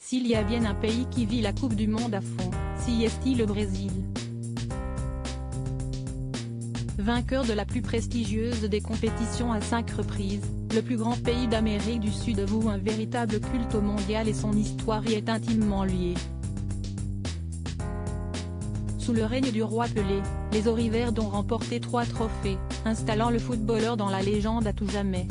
S'il y a bien un pays qui vit la Coupe du Monde à fond, c'est le Brésil. Vainqueur de la plus prestigieuse des compétitions à 5 reprises, le plus grand pays d'Amérique du Sud voue un véritable culte au mondial et son histoire y est intimement liée. Sous le règne du roi Pelé, les Auriverdes ont remporté 3 trophées, installant le footballeur dans la légende à tout jamais.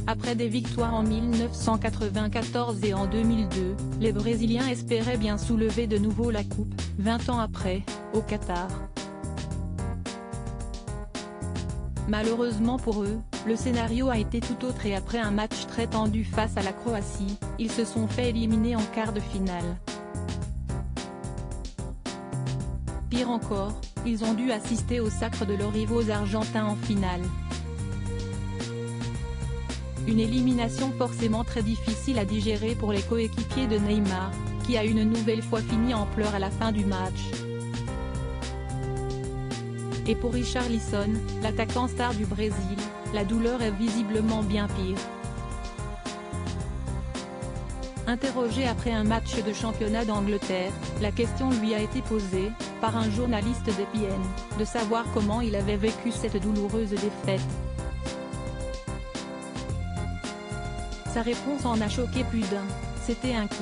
Après des victoires en 1994 et en 2002, les Brésiliens espéraient bien soulever de nouveau la coupe, 20 ans après, au Qatar. Malheureusement pour eux, le scénario a été tout autre et après un match très tendu face à la Croatie, ils se sont fait éliminer en quart de finale. Pire encore, ils ont dû assister au sacre de leurs rivaux argentins en finale. Une élimination forcément très difficile à digérer pour les coéquipiers de Neymar, qui a une nouvelle fois fini en pleurs à la fin du match. Et pour Richarlison, l'attaquant star du Brésil, la douleur est visiblement bien pire. Interrogé après un match de championnat d'Angleterre, la question lui a été posée, par un journaliste d'ESPN, de savoir comment il avait vécu cette douloureuse défaite. Sa réponse en a choqué plus d'un, c'était un coup.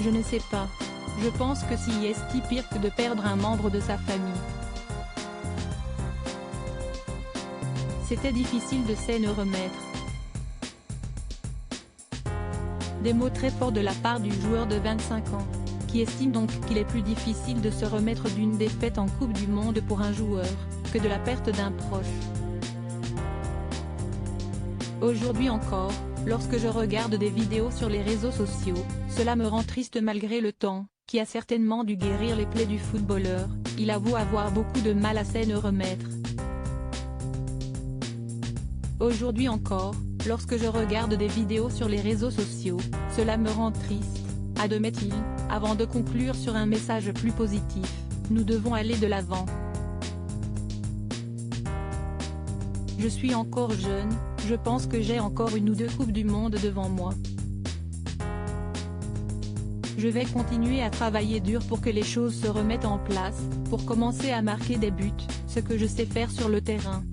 Je ne sais pas. Je pense que c'est pire que de perdre un membre de sa famille. C'était difficile de s'en remettre. Des mots très forts de la part du joueur de 25 ans, qui estime donc qu'il est plus difficile de se remettre d'une défaite en Coupe du Monde pour un joueur, que de la perte d'un proche. Aujourd'hui encore, lorsque je regarde des vidéos sur les réseaux sociaux, cela me rend triste malgré le temps, qui a certainement dû guérir les plaies du footballeur. Il avoue avoir beaucoup de mal à s'en remettre. Aujourd'hui encore, lorsque je regarde des vidéos sur les réseaux sociaux, cela me rend triste, admet-il, avant de conclure sur un message plus positif, nous devons aller de l'avant. Je suis encore jeune, je pense que j'ai encore 1 ou 2 Coupes du Monde devant moi. Je vais continuer à travailler dur pour que les choses se remettent en place, pour commencer à marquer des buts, ce que je sais faire sur le terrain.